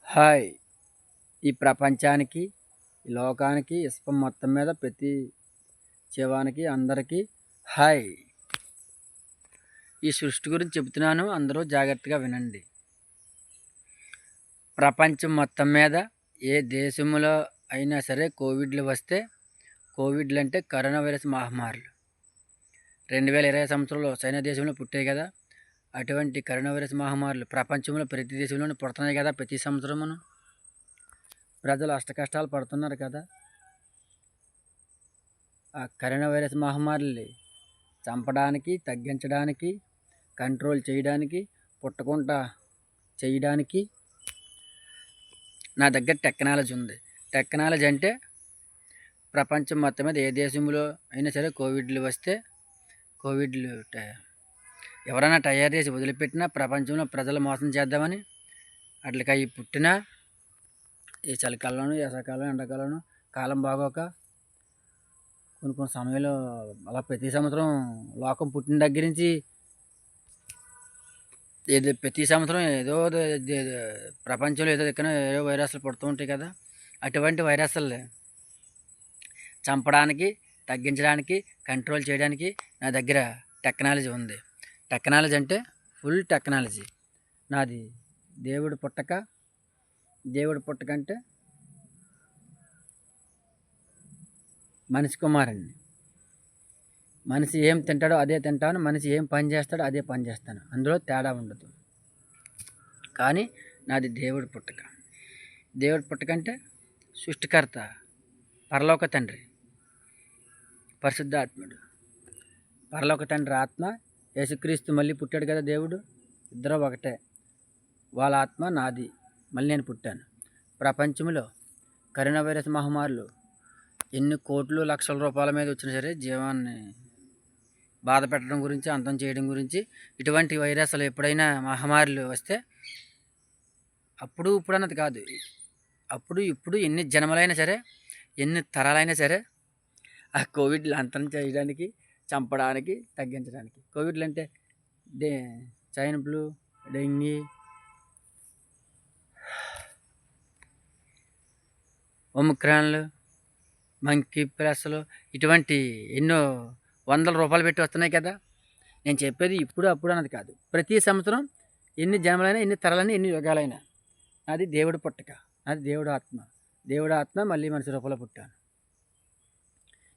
Hi! ఈ ప్రపంచానికి, ఈ లోకానికి, విశ్వం మొత్తం మీద ప్రతి జీవానికి అందరికీ హాయ్! ఈ సృష్టి గురించి చెబుతున్నాను, అందరూ జాగ్రత్తగా వినండి. ప్రపంచం మొత్తం మీద ఏ దేశంలో అయినా సరే కోవిడ్లు వస్తే, కోవిడ్లు అంటే కరోనా వైరస్ మహమ్మారులు. 2020 సంవత్సరంలో చైనా దేశంలో పుట్టాయి కదా! అటువంటి కరోనా వైరస్ మహమ్మారులు ప్రపంచంలో ప్రతి దేశంలోనూ పుడుతున్నాయి కదా ప్రతి సంవత్సరమును. ప్రజలు అష్టకష్టాలు పడుతున్నారు కదా! ఆ కరోనా వైరస్ మహమ్మారిని చంపడానికి, తగ్గించడానికి, కంట్రోల్ చేయడానికి, పుట్టకుండా చేయడానికి నా దగ్గర టెక్నాలజీ ఉంది. టెక్నాలజీ అంటే ప్రపంచం మొత్తం మీద ఏ దేశంలో అయినా సరే కోవిడ్లు వస్తే, కోవిడ్లు ఎవరైనా తయారు చేసి వదిలిపెట్టినా ప్రపంచంలో ప్రజలు మోసం చేద్దామని అట్లకి అవి పుట్టినా ఈ చలికాలంలోనూ, వేసవికాలం, ఎండాకాలంలో కాలం బాగోక కొన్ని సమయంలో అలా ప్రతి సంవత్సరం లోకం పుట్టిన దగ్గర నుంచి ప్రతి సంవత్సరం ఏదో ప్రపంచంలో ఏదో దిక్కున ఏదో వైరస్లు పుడుతూ ఉంటాయి కదా! అటువంటి వైరస్లు చంపడానికి, తగ్గించడానికి, కంట్రోల్ చేయడానికి నా దగ్గర టెక్నాలజీ ఉంది. టెక్నాలజీ అంటే ఫుల్ టెక్నాలజీ నాది. దేవుడు పుట్టక అంటే మనిషి కుమారుణ్ణి. మనిషి ఏం తింటాడో అదే తింటాను, మనిషి ఏం పని చేస్తాడో అదే పని చేస్తాను, అందులో తేడా ఉండదు. కానీ నాది దేవుడి పుట్టక. దేవుడి పుట్టక అంటే సృష్టికర్త, పరలోక తండ్రి, పరిశుద్ధాత్ముడు. పరలోక తండ్రి ఆత్మ, యేసుక్రీస్తు మళ్ళీ పుట్టాడు కదా దేవుడు, ఇద్దరు ఒకటే. వాళ్ళ ఆత్మ నాది, మళ్ళీ నేను పుట్టాను. ప్రపంచంలో కరోనా వైరస్ మహమ్మారులు ఎన్ని కోట్లు లక్షల రూపాయల మీద వచ్చినా సరే జీవాన్ని బాధ పెట్టడం గురించి, అంతం చేయడం గురించి, ఇటువంటి వైరస్లు ఎప్పుడైనా మహమ్మారులు వస్తే అప్పుడు ఇప్పుడు అన్నది కాదు, అప్పుడు ఇప్పుడు ఎన్ని జన్మలైనా సరే, ఎన్ని తరాలైనా సరే ఆ కోవిడ్లు అంతం చేయడానికి, చంపడానికి, తగ్గించడానికి. కోవిడ్లు అంటే చైన్ ఫ్లూ, డెంగీ, ఒమిక్రాన్లు, మంకీ ప్లస్లు, ఇటువంటి ఎన్నో వందల రూపాయలు పెట్టి వస్తున్నాయి కదా! నేను చెప్పేది ఇప్పుడు అప్పుడు అన్నది కాదు, ప్రతి సంవత్సరం ఎన్ని జన్మలైనా, ఎన్ని తరాలైనా, ఎన్ని యుగాలైనా అది దేవుడు పుట్టక, అది దేవుడు ఆత్మ. దేవుడు ఆత్మ మళ్ళీ మనిషి రూపంలో పుట్టాను.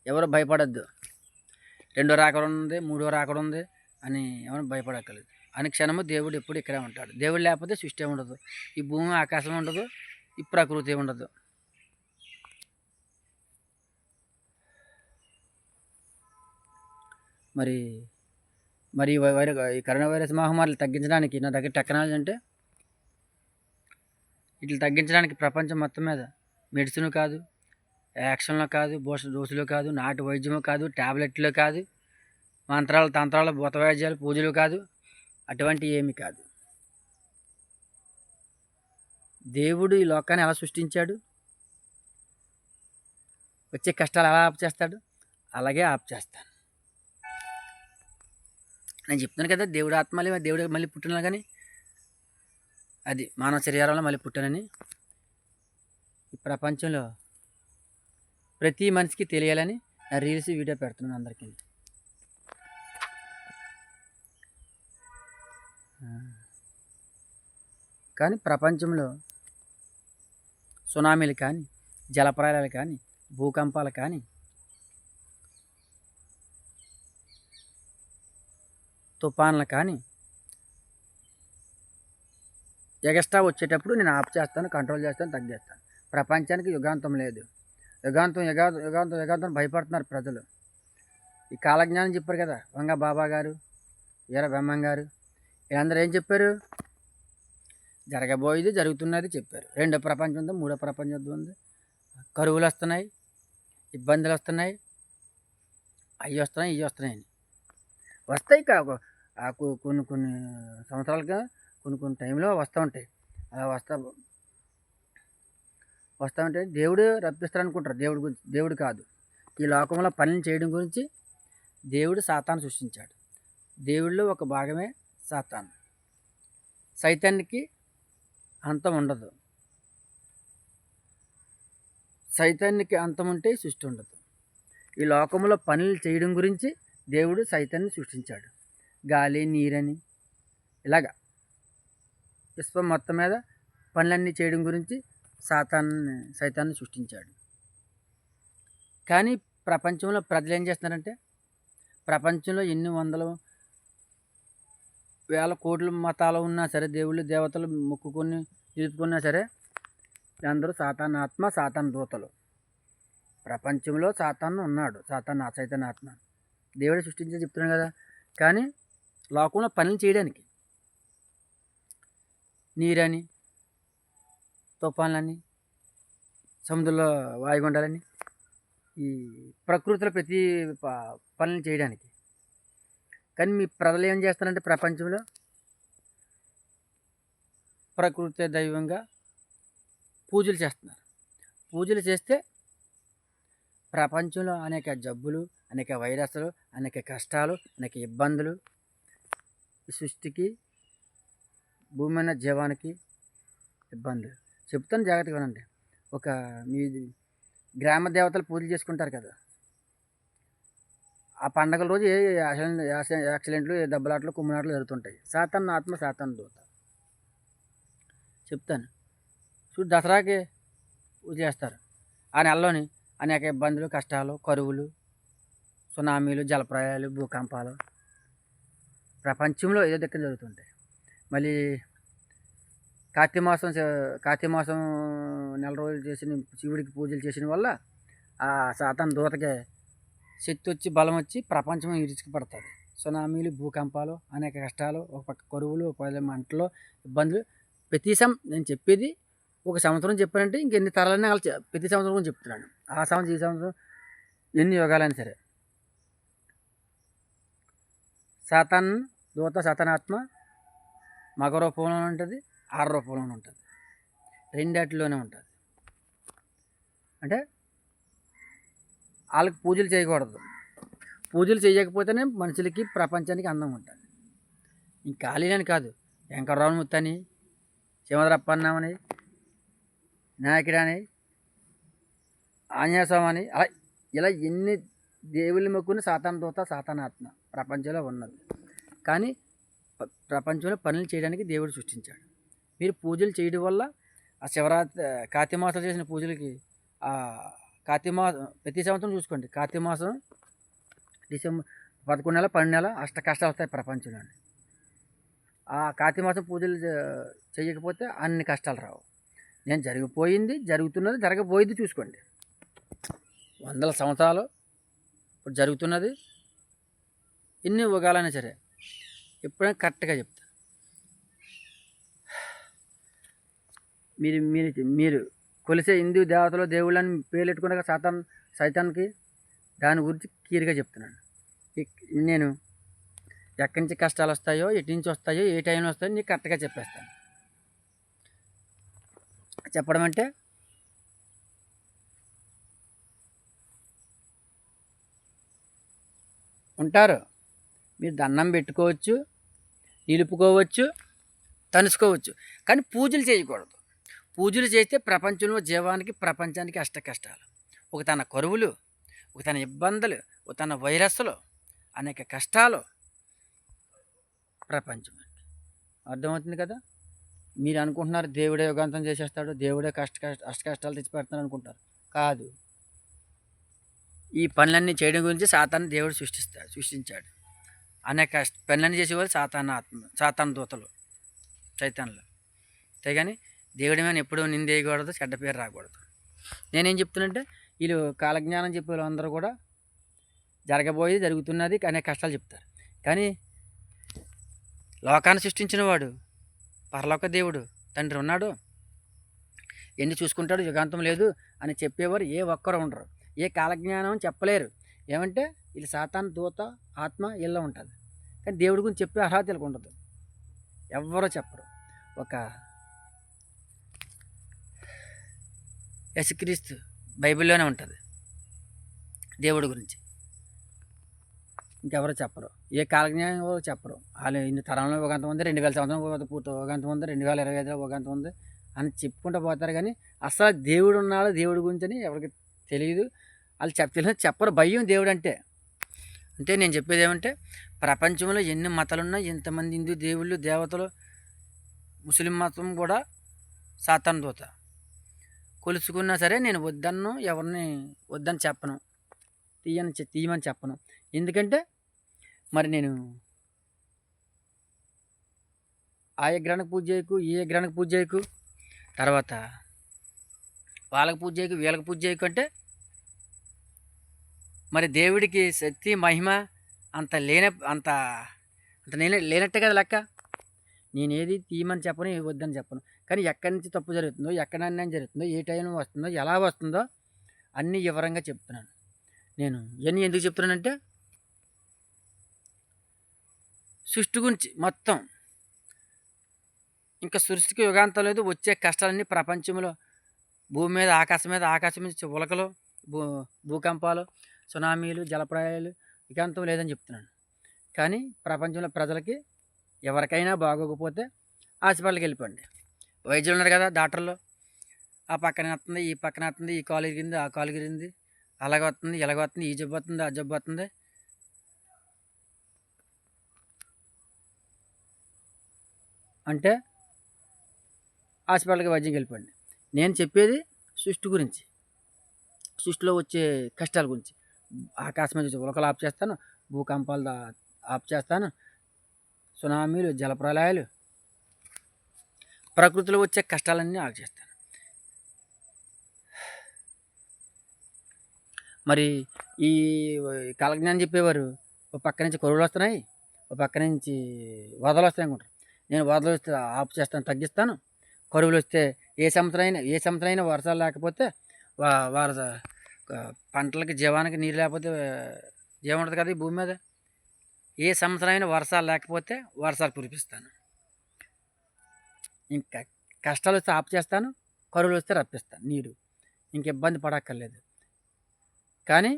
ఎవరు భయపడద్దు. రెండో రాకడ ఉంది, మూడో రాకడ ఉంది అని ఎవరు భయపడక్కర్లేదు. అనుక్షణము దేవుడు ఎప్పుడు ఇక్కడే ఉంటాడు. దేవుడు లేకపోతే సృష్టి ఉండదు, ఈ భూమి ఆకాశం ఉండదు, ఈ ప్రకృతి ఉండదు. మరి ఈ కరోనా వైరస్ మహమ్మారిలు తగ్గించడానికి నా దగ్గర టెక్నాలజీ అంటే, వీటిని తగ్గించడానికి ప్రపంచం మొత్తం మీద మెడిసిన్ కాదు, యాక్షన్లో కాదు, డోసులు కాదు, నాటు వైద్యము కాదు, ట్యాబ్లెట్లు కాదు, మంత్రాలు, తంత్రాలు, భూత వైద్యాలు, పూజలు కాదు, అటువంటి ఏమి కాదు. దేవుడు ఈ లోకాన్ని ఎలా సృష్టించాడు, వచ్చే కష్టాలు ఎలా ఆపు చేస్తాడు, అలాగే ఆపు చేస్తాను. నేను చెప్తున్నాను కదా, దేవుడు ఆత్మలే, దేవుడు మళ్ళీ పుట్టినా కానీ అది మానవ శరీరంలో మళ్ళీ పుట్టానని ఈ ప్రపంచంలో ప్రతి మనిషికి తెలియాలని నా రీల్స్, వీడియో పెడుతున్నాను అందరికీ. కానీ ప్రపంచంలో సునామీలు కానీ, జలప్రళయాలు కానీ, భూకంపాలు కానీ, తుఫాన్లు కానీ ఎగస్ట్రా వచ్చేటప్పుడు నేను ఆఫ్ చేస్తాను, కంట్రోల్ చేస్తాను, తగ్గిస్తాను. ప్రపంచానికి యుగాంతం లేదు. యుగాంతం భయపడుతున్నారు ప్రజలు. ఈ కాలజ్ఞానం చెప్పారు కదా, వంగ బాబా గారు, వీర బ్రహ్మం గారు, వీళ్ళందరూ ఏం చెప్పారు? జరగబోయేది జరుగుతున్నది చెప్పారు. రెండో ప్రపంచ యుద్ధం, మూడో ప్రపంచ యుద్ధం ఉంది, కరువులు వస్తున్నాయి, ఇబ్బందులు వస్తున్నాయి, అవి వస్తున్నాయి, ఇవి వస్తున్నాయని వస్తాయి. కొన్ని సంవత్సరాలుగా కొన్ని టైంలో వస్తూ ఉంటాయి. అలా వస్తూ ఉంటే దేవుడు రప్పిస్తారనుకుంటారు. దేవుడు కాదు. ఈ లోకంలో పనులు చేయడం గురించి దేవుడు సాతాను సృష్టించాడు. దేవుడిలో ఒక భాగమే సాతాను. సైతానికి అంతం ఉండదు. సైతానికి అంతముంటే సృష్టి ఉండదు. ఈ లోకంలో పనులు చేయడం గురించి దేవుడు సైతాన్ని సృష్టించాడు. గాలి, నీరని ఇలాగా విశ్వం మొత్తం మీద పనులన్నీ చేయడం గురించి సైతాన్ని సృష్టించాడు. కానీ ప్రపంచంలో ప్రజలు ఏం చేస్తున్నారంటే, ప్రపంచంలో ఎన్ని వందల వేల కోట్ల మతాలు ఉన్నా సరే, దేవుళ్ళు దేవతలు మొక్కుకొని నిలుపుకున్నా సరే, అందరూ సాతాన్ ఆత్మ, సాతాన్ దూతలు. ప్రపంచంలో సాతాను ఉన్నాడు, సైతాన్ ఆత్మ దేవుడే సృష్టించి చెప్తున్నాడు కదా. కానీ లోకంలో పనులు చేయడానికి నీరని, తుఫాన్లని, సముద్రంలో వాయుగుండాలని, ఈ ప్రకృతిలో ప్రతి పనులు చేయడానికి. కానీ మీ ప్రజలు ఏం చేస్తారంటే, ప్రపంచంలో ప్రకృతి దైవంగా పూజలు చేస్తున్నారు. పూజలు చేస్తే ప్రపంచంలో అనేక జబ్బులు, అనేక వైరస్లు, అనేక కష్టాలు, అనేక ఇబ్బందులు, సృష్టికి, భూమి మీద జీవానికి ఇబ్బందులు చెప్తాను, జాగ్రత్తగా వినండి. మీ గ్రామ దేవతలు పూజలు చేసుకుంటారు కదా, ఆ పండగల రోజు ఏ యాక్సిడెంట్లు, ఏ దెబ్బలాట్లు, కుమ్మినాట్లు జరుగుతుంటాయి. సాతాన్ ఆత్మ, సాతాన్ దూత. చెప్తాను చూడు, దసరాకి పూజ చేస్తారు. ఆ నెలలోని అనేక ఇబ్బందులు, కష్టాలు, కరువులు, సునామీలు, జలప్రయాలు, భూకంపాలు ప్రపంచంలో ఏదో దిక్కున జరుగుతుంటాయి. మళ్ళీ కార్తీక మాసం నెల రోజులు చేసిన శివుడికి పూజలు చేసిన వల్ల ఆ సాతాన్ దూతకి శక్తి వచ్చి, బలం వచ్చి ప్రపంచం ఇరుచుకు పడుతుంది. సునామీలు, భూకంపాలు, అనేక కష్టాలు, ఒక పక్క కరువులు, ఒక పక్క మంటలు, ఇబ్బందులు. నేను చెప్పేది ఒక సంవత్సరం చెప్పానంటే ఇంకెన్ని తరాలన్నీ వాళ్ళు ప్రతి సంవత్సరం గురించి చెప్తున్నాను. ఆ సంవత్సరం, ఈ సంవత్సరం, ఎన్ని యోగాలైనా సరే. సాతాన్ దూత, సాతానాత్మ మగ రూపంలోనే ఉంటుంది, ఆడ రూపంలోనే ఉంటుంది, రెండాటిలోనే ఉంటుంది. అంటే వాళ్ళకి పూజలు చేయకూడదు. పూజలు చేయకపోతేనే మనుషులకి, ప్రపంచానికి అందం ఉంటుంది. ఇంక ఖాళీలని కాదు, వెంకటరావు ముత్తని, శివద్రప్పన్నమని, నాయకుడని, ఆంజనేయ స్వామి అని, అలా ఇలా ఎన్ని దేవుళ్ళు మొక్కుని సాతాన్ దూత, సాతానాత్మ ప్రపంచంలో ఉన్నది. కానీ ప్రపంచంలో పనులు చేయడానికి దేవుడు సృష్టించాడు. మీరు పూజలు చేయడం వల్ల ఆ కార్తీక మాసం చేసిన పూజలకి, కార్తీక మాసం ప్రతి సంవత్సరం చూసుకోండి, కార్తీక మాసం డిసెంబర్ 11 నెల, 12 నెల అష్ట కష్టాలు వస్తాయి ప్రపంచంలో. ఆ కార్తీక మాసం పూజలు చేయకపోతే అన్ని కష్టాలు రావు. నేను జరిగిపోయింది, జరుగుతున్నది, జరగబోయేది చూసుకోండి. వందల సంవత్సరాలు ఇప్పుడు జరుగుతున్నది, ఎన్ని యుగాలైనా సరే ఎప్పుడైనా కరెక్ట్గా చెప్తాను. మీరు కొలిసే హిందూ దేవతలు, దేవుళ్ళని పేర్లు పెట్టుకున్నాక సైతాన్కి దాని గురించి క్లియర్గా చెప్తున్నాను. నేను ఎక్కడి నుంచి కష్టాలు వస్తాయో, ఎటు నుంచి వస్తాయో, ఏ టైంలో వస్తాయో నీకు కరెక్ట్గా చెప్పేస్తాను. చెప్పడం అంటే ఉంటారు, మీరు దండం పెట్టుకోవచ్చు, నిలుపుకోవచ్చు, తనుసుకోవచ్చు, కానీ పూజలు చేయకూడదు. పూజలు చేస్తే ప్రపంచంలో జీవానికి, ప్రపంచానికి అష్ట కష్టాలు, ఒక తన కరువులు, ఒక తన ఇబ్బందులు, ఒక తన వైరస్లు, అనేక కష్టాలు ప్రపంచానికి. అర్థమవుతుంది కదా. మీరు అనుకుంటున్నారు దేవుడే యుగాంతం చేసేస్తాడు, దేవుడే అష్ట కష్టాలు తెచ్చిపెడతాడు అనుకుంటారు. కాదు, ఈ పనులన్నీ చేయడం గురించి సాతాన్ని దేవుడు సృష్టించాడు. అనేక పనులన్నీ చేసేవాళ్ళు సాతాన్ దూతలు, చైతన్యులు. అంతేగాని దేవుడి మీద ఎప్పుడూ నిందేయకూడదు, చెడ్డ పేరు రాకూడదు. నేనేం చెప్తున్నానంటే, వీళ్ళు కాలజ్ఞానం చెప్పే వాళ్ళందరూ కూడా జరగబోయేది, జరుగుతున్నది, అనేక కష్టాలు చెప్తారు. కానీ లోకాన్ని సృష్టించిన వాడు, పరలోక దేవుడు, తండ్రి ఉన్నాడు, ఎన్ని చూసుకుంటాడు, యుగాంతం లేదు అని చెప్పేవారు ఏ ఒక్కరు ఉండరు. ఏ కాలజ్ఞానం చెప్పలేరు. ఏమంటే వీళ్ళు సాతాన్ దూత, ఆత్మ వీళ్ళ ఉంటుంది. కానీ దేవుడి గురించి చెప్పే అర్హత వీళ్ళకి ఉండదు, ఎవ్వరూ చెప్పరు. ఒక యేసుక్రీస్తు బైబిల్లోనే ఉంటుంది దేవుడి గురించి, ఇంకెవరో చెప్పరు. ఏ కాలజ్ఞానం చెప్పరు. వాళ్ళు ఇన్ని తరంలో యుగాంతం ఉంది, 2000 సంవత్సరం పూర్తి యుగాంతం ఉంది, 2025లో యుగాంతం ఉంది, అని చెప్పుకుంటూ పోతారు, కానీ అసలు దేవుడు ఉన్నాడు, దేవుడి గురించి అని ఎవరికి తెలియదు. వాళ్ళు చెప్పరు భయం దేవుడు అంటే. అంటే నేను చెప్పేది ఏమంటే, ప్రపంచంలో ఎన్ని మతాలున్నా, ఎంతమంది హిందూ దేవుళ్ళు దేవతలు, ముస్లిం మతం కూడా సాతాను దూత కొలుసుకున్నా సరే నేను ఎవరిని వద్దని చెప్పను, తీయమని చెప్పను. ఎందుకంటే మరి నేను ఆ విగ్రహానికి పూజ చేయకు, ఈ విగ్రహానికి పూజ చేయకు, తర్వాత వాళ్ళకి పూజ చేయకు, వీళ్ళకి పూజ చేయకు అంటే మరి దేవుడికి శక్తి మహిమ అంత అంత అంత లేనట్టే కదా లెక్క. నేనేది తీయమని చెప్పను, వద్దని చెప్పను. కానీ ఎక్కడి నుంచి తప్పు జరుగుతుందో, ఎక్కడ అన్యాయం జరుగుతుందో, ఏ టైం వస్తుందో, ఎలా వస్తుందో అన్నీ వివరంగా చెప్తున్నాను. నేను ఇవన్నీ ఎందుకు చెప్తున్నానంటే, సృష్టి గురించి మొత్తం ఇంకా సృష్టికి యుగాంతం లేదు. వచ్చే కష్టాలన్నీ ప్రపంచంలో భూమి మీద, ఆకాశం మీద ఉలకలు, భూకంపాలు, సునామీలు, జలప్రళయాలు, యుగాంతం లేదని చెప్తున్నాను. కానీ ప్రపంచంలో ప్రజలకి ఎవరికైనా బాగోకపోతే హాస్పిటల్కి వెళ్ళిపోండి. వైద్యులు ఉన్నారు కదా, డాక్టర్లు, ఆ పక్కన వస్తుంది, ఈ పక్కన వస్తుంది, ఈ కాలు ఇరిగింది, ఆ కాలు ఇరిగింది, అలాగ వస్తుంది, ఇలాగ వస్తుంది, ఈ జబ్బు వస్తుంది, ఆ జబ్బు వస్తుంది అంటే హాస్పిటల్కి వైద్యం వెళ్ళిపోండి. నేను చెప్పేది సృష్టి గురించి, సృష్టిలో వచ్చే కష్టాల గురించి. ఆకాశం నుంచి ఉలకలు ఆఫ్ చేస్తాను, భూకంపాలు ఆఫ్ చేస్తాను, సునామీలు, జలప్రళయాలు, ప్రకృతిలో వచ్చే కష్టాలన్నీ ఆఫ్ చేస్తాను. మరి ఈ కాలజ్ఞానం చెప్పేవారు ఒక పక్క నుంచి కరువులు వస్తున్నాయి, ఒక పక్క నుంచి వరదలు వస్తాయి అనుకుంటారు. నేను వరదలు వస్తే ఆఫ్ చేస్తాను, తగ్గిస్తాను. కరువులు వస్తే ఏ సంవత్సరం అయినా వర్షాలు లేకపోతే పంటలకి జీవానికి నీరు లేకపోతే జీవం ఉంటుంది కదా ఈ భూమి మీద. ఏ సంవత్సరం అయినా వర్షాలు లేకపోతే వర్షాలు కురిపిస్తాను. ఇంకా కష్టాలు వస్తే ఆఫ్ చేస్తాను, కరువులు వస్తే రప్పిస్తాను నీరు. ఇంక ఇబ్బంది పడక్కర్లేదు. కానీ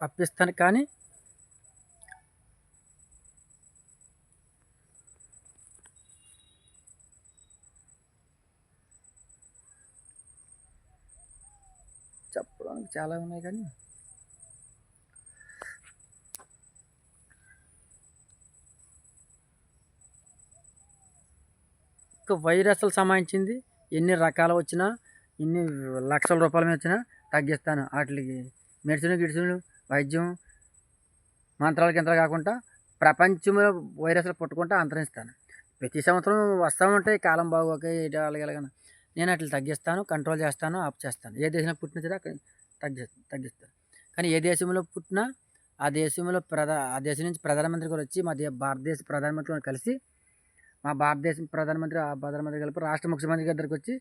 రప్పిస్తాను. కానీ చెప్పడానికి చాలా ఉన్నాయి, కానీ వైరస్లు సంబంధించింది ఎన్ని రకాలు వచ్చినా, ఎన్ని లక్షల రూపాయల మీద వచ్చినా తగ్గిస్తాను. వాటికి మెడిసిన్లు వైద్యం మంత్రాల కింద కాకుండా ప్రపంచంలో వైరస్లు పుట్టుకుంటే అంతరిస్తాను. ప్రతి సంవత్సరం వస్తూ ఉంటాయి, కాలం బాగోక అలాగేలాగన. నేను అట్లా తగ్గిస్తాను, కంట్రోల్ చేస్తాను, ఆఫ్ చేస్తాను. ఏ దేశంలో పుట్టినా సరే అక్కడ తగ్గిస్తాను. కానీ ఏ దేశంలో పుట్టినా ఆ దేశంలో ఆ దేశం నుంచి ప్రధానమంత్రి గారు వచ్చి మా భారతదేశ ప్రధానమంత్రి గారు కలిసి, మా భారతదేశం ప్రధానమంత్రి కలిపి రాష్ట్ర ముఖ్యమంత్రి గారి దగ్గరికి వచ్చి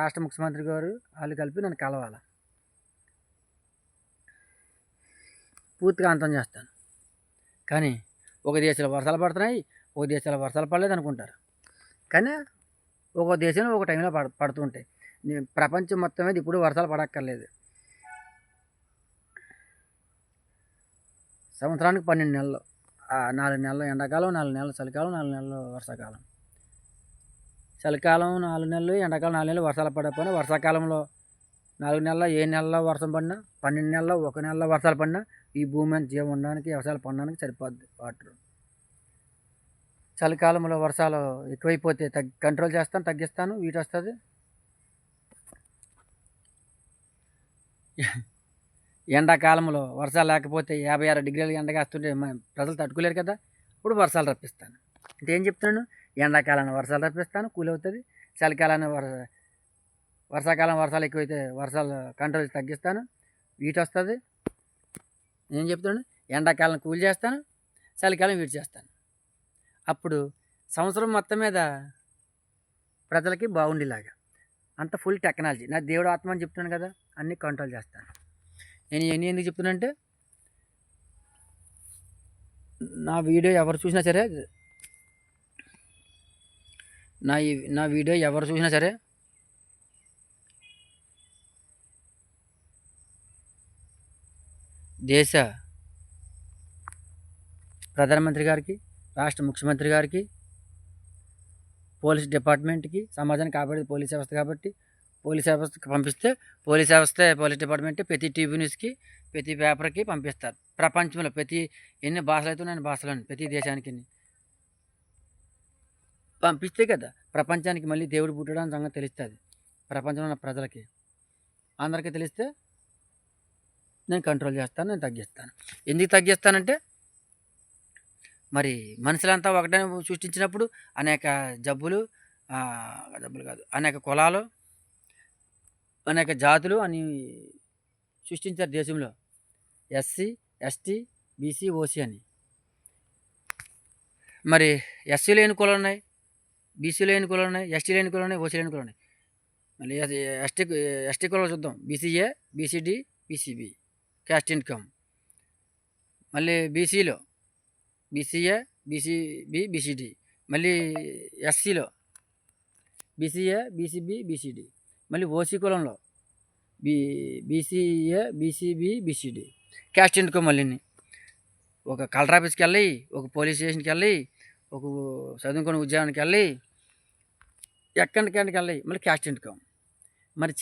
రాష్ట్ర ముఖ్యమంత్రి గారు వాళ్ళు కలిపి నన్ను కలవాలి, పూర్తిగా అంతం చేస్తాను. కానీ ఒక దేశంలో వర్షాలు పడుతున్నాయి, ఒక దేశంలో వర్షాలు పడలేదు అనుకుంటారు. కానీ ఒక దేశంలో ఒక టైంలో పడుతూ ఉంటాయి. ప్రపంచం మొత్తం మీద ఇప్పుడు వర్షాలు పడక్కర్లేదు. సంవత్సరానికి 12 నెలలు, 4 నెలలు ఎండాకాలం, 4 నెలలు చలికాలం, 4 నెలలు వర్షాకాలం. చలికాలం 4 నెలలు, ఎండాకాలం 4 నెలలు వర్షాలు పడకపోయినా, వర్షాకాలంలో 4 నెలల 7 నెలల వర్షం పడినా, 12 నెలల్లో 1 నెలలో వర్షాలు పడినా ఈ భూమి మీద జీవం ఉండడానికి, వ్యవసాయాలు పండడానికి సరిపోద్ది వాటర్. చలికాలంలో వర్షాలు ఎక్కువైపోతే కంట్రోల్ చేస్తాను, తగ్గిస్తాను, వీటి వస్తుంది. ఎండాకాలంలో వర్షాలు లేకపోతే 56 డిగ్రీల ఎండగా వస్తుంటే ప్రజలు తట్టుకోలేరు కదా, ఇప్పుడు వర్షాలు రప్పిస్తాను. అంటే ఏం చెప్తున్నాను, ఎండాకాలాన్ని వర్షాలు రప్పిస్తాను, కూల్ అవుతుంది. చలికాలాన్ని వర్షాకాలం వర్షాలు ఎక్కువైతే వర్షాలు కంట్రోల్ తగ్గిస్తాను, వీటి వస్తుంది. నేను చెప్తున్నాను, ఎండాకాలం కూల్ చేస్తాను, చలికాలం వీటి చేస్తాను. అప్పుడు సంవత్సరం మొత్తం మీద ప్రజలకి బాగుండేలాగా అంత ఫుల్ టెక్నాలజీ. నా దేవుడు ఆత్మ అని చెప్తున్నాను కదా, అన్నీ కంట్రోల్ చేస్తాను. నేను ఇవన్నీ ఎందుకు చెప్తున్నానంటే, నా వీడియో ఎవరు చూసినా సరే, నా వీడియో ఎవరు చూసినా సరే దేశ ప్రధానమంత్రి గారికి, రాష్ట్ర ముఖ్యమంత్రి గారికి, పోలీస్ డిపార్ట్మెంట్కి, సమాజాన్ని కాపాడేది పోలీస్ వ్యవస్థ కాబట్టి పోలీస్ వ్యవస్థకి పంపిస్తే పోలీస్ వ్యవస్థ పోలీస్ డిపార్ట్మెంట్ ప్రతి టీవీ న్యూస్కి, ప్రతి పేపర్కి పంపిస్తారు. ప్రపంచంలో ప్రతి ఎన్ని భాషలు అయితే అన్ని భాషలను ప్రతి దేశానికి పంపిస్తే కదా ప్రపంచానికి మళ్ళీ దేవుడు పుట్టడానికి సంగతి తెలుస్తుంది. ప్రపంచంలో ఉన్న ప్రజలకి అందరికీ తెలిస్తే నేను కంట్రోల్ చేస్తాను, నేను తగ్గిస్తాను. ఎందుకు తగ్గిస్తానంటే మరి మనుషులంతా ఒకటే సృష్టించినప్పుడు అనేక జబ్బులు కాదు, అనేక కులాలు, అనేక జాతులు అని సృష్టించారు దేశంలో. ఎస్సీ, ఎస్టీ, బీసీ, ఓసీ అని. మరి ఎస్సీ లేని కులాలు ఉన్నాయి, బీసీ లేని కులాలు ఉన్నాయి, ఎస్టీ లేని కులాలు ఉన్నాయి, ఓసీ లేని కులాలు ఉన్నాయి. మళ్ళీ ఎస్టీ కులాలు చూద్దాం. BCA, BCD, BCB caste income. మళ్ళీ బీసీలో బీసీఏ, బీసీబీ, బీసీడీ. మళ్ళీ ఎస్సీలో బీసీఏ, బీసీబీ, బీసీడీ. మళ్ళీ ఓసీ కులంలో BCA, BCB, BCD caste income. మళ్ళీ ఒక కలెక్టర్ ఆఫీస్కి వెళ్ళి, ఒక పోలీస్ స్టేషన్కి వెళ్ళి, ఒక చదువుకునే ఉద్యోగానికి వెళ్ళి, ఎక్కడికి వెళ్ళి మళ్ళీ క్యాస్ట్ ఇన్కమ్. మరి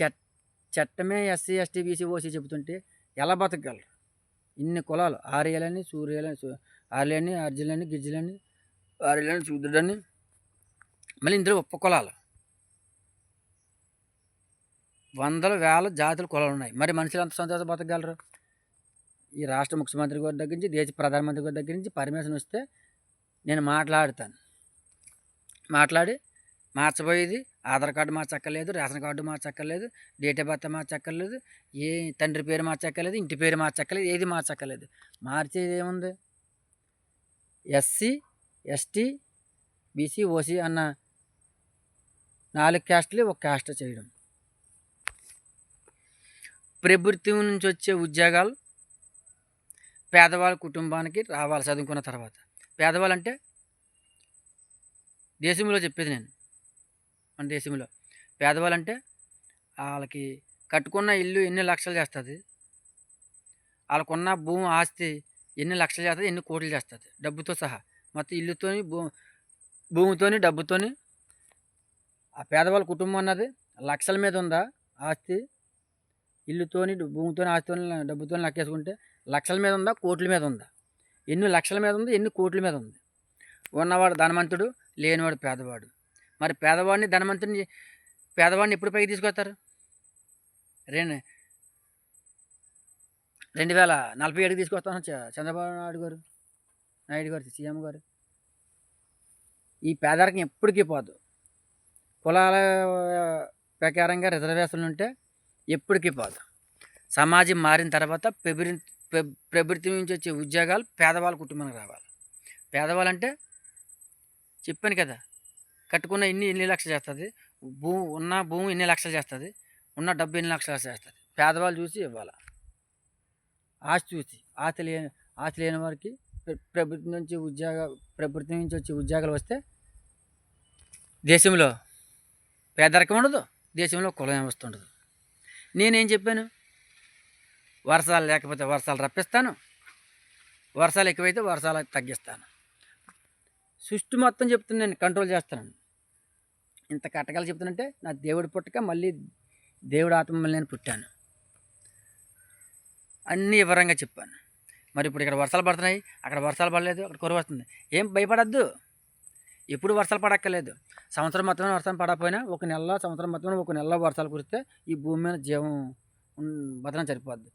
చట్టమే ఎస్సీ, ఎస్టీ, బీసీ, ఓసీ చెబుతుంటే ఎలా బతకగలరు? ఇన్ని కులాలు, ఆర్యలని, సూర్యులని, ఆర్యలని, అర్జులని, గిరిజలని, ఆర్యలని, శూద్రుడని, మళ్ళీ ఇందులో ఉప్ప కులాలు, వందల వేల జాతుల కులాలు ఉన్నాయి. మరి మనుషులు అంత సంతోషం బతకగలరు? ఈ రాష్ట్ర ముఖ్యమంత్రి గారి దగ్గర నుంచి, దేశ ప్రధానమంత్రి గారి దగ్గర నుంచి పర్మిషన్ వస్తే నేను మాట్లాడతాను. మాట్లాడి మార్చబోయేది ఆధార్ కార్డు మార్చక్కర్లేదు, రేషన్ కార్డు మార్చక్కర్లేదు, డేట్ ఆఫ్ బర్త్ మార్చక్కర్లేదు, ఏ తండ్రి పేరు మార్చక్కర్లేదు, ఇంటి పేరు మార్చక్కర్లేదు, ఏది మార్చక్కర్లేదు. మార్చేది ఏముంది? ఎస్సీ, ఎస్టీ, బీసీ, ఓసీ అన్న 4 క్యాస్టులు ఒక క్యాస్ట్ చేయడం. ప్రభుత్వం నుంచి వచ్చే ఉద్యోగాలు పేదవాళ్ళ కుటుంబానికి రావాలి చదువుకున్న తర్వాత. పేదవాళ్ళు అంటే దేశంలో చెప్పేది నేను, మన దేశంలో పేదవాళ్ళు అంటే వాళ్ళకి కట్టుకున్న ఇల్లు ఎన్ని లక్షలు చేస్తుంది, వాళ్ళకున్న భూమి ఆస్తి ఎన్ని లక్షలు చేస్తుంది, ఎన్ని కోట్లు చేస్తుంది, డబ్బుతో సహా మొత్తం ఇల్లుతోని భూమితోని డబ్బుతోని. ఆ పేదవాళ్ళ కుటుంబం అన్నది లక్షల మీద ఉందా ఆస్తి? ఇల్లుతోని, భూమితోని, ఆస్తితోని, డబ్బుతోని లెక్కేసుకుంటే లక్షల మీద ఉందా, కోట్ల మీద ఉందా? ఎన్ని లక్షల మీద ఉంది, ఎన్ని కోట్ల మీద ఉంది? ఉన్నవాడు ధనవంతుడు, లేనివాడు పేదవాడు. మరి పేదవాడిని ఎప్పుడు పైకి తీసుకొస్తారు? 2047కి తీసుకొస్తాను చంద్రబాబు నాయుడు గారు సీఎం గారు. ఈ పేదరికం ఎప్పటికీ పోదు. కులాల ప్రకారంగా రిజర్వేషన్లు ఉంటే ఎప్పటికీ పోదు. సమాజం మారిన తర్వాత ప్రభుత్వం నుంచి వచ్చే ఉద్యోగాలు పేదవాళ్ళ కుటుంబానికి రావాలి. పేదవాళ్ళు అంటే చెప్పాను కదా, కట్టుకున్న ఎన్ని లక్షలు చేస్తుంది, ఉన్న భూమి ఎన్ని లక్షలు చేస్తుంది, ఉన్న డబ్బు ఎన్ని లక్షలు చేస్తుంది. పేదవాళ్ళు చూసి ఇవ్వాలి. ఆస్తి చూసి, ఆస్తి లేని వారికి ప్రభుత్వం నుంచి వచ్చే ఉద్యోగాలు వస్తే దేశంలో పేదరికం ఉండదు, దేశంలో కుల వ్యవస్థ ఉండదు. నేనేం చెప్పాను? వర్షాలు లేకపోతే వర్షాలు రప్పిస్తాను, వర్షాలు ఎక్కువైతే వర్షాలు తగ్గిస్తాను. సృష్టి మొత్తం చెప్తున్నా, నేను కంట్రోల్ చేస్తాను. ఇంత కట్టకాలు చెప్తానంటే నా దేవుడు పుట్టక మళ్ళీ దేవుడు ఆత్మ మళ్ళీ నేను పుట్టాను. అన్నీ వివరంగా చెప్పాను. మరి ఇప్పుడు ఇక్కడ వర్షాలు పడుతున్నాయి, అక్కడ వర్షాలు పడలేదు, అక్కడ కరువు వస్తుంది. ఏం భయపడద్దు, ఎప్పుడు వర్షాలు పడక్కర్లేదు. సంవత్సరం మొత్తమైన వర్షం పడకపోయినా సంవత్సరం మొత్తం ఒక నెలలో వర్షాలు కురిస్తే ఈ భూమి మీద జీవం బతకడం సరిపోద్ది.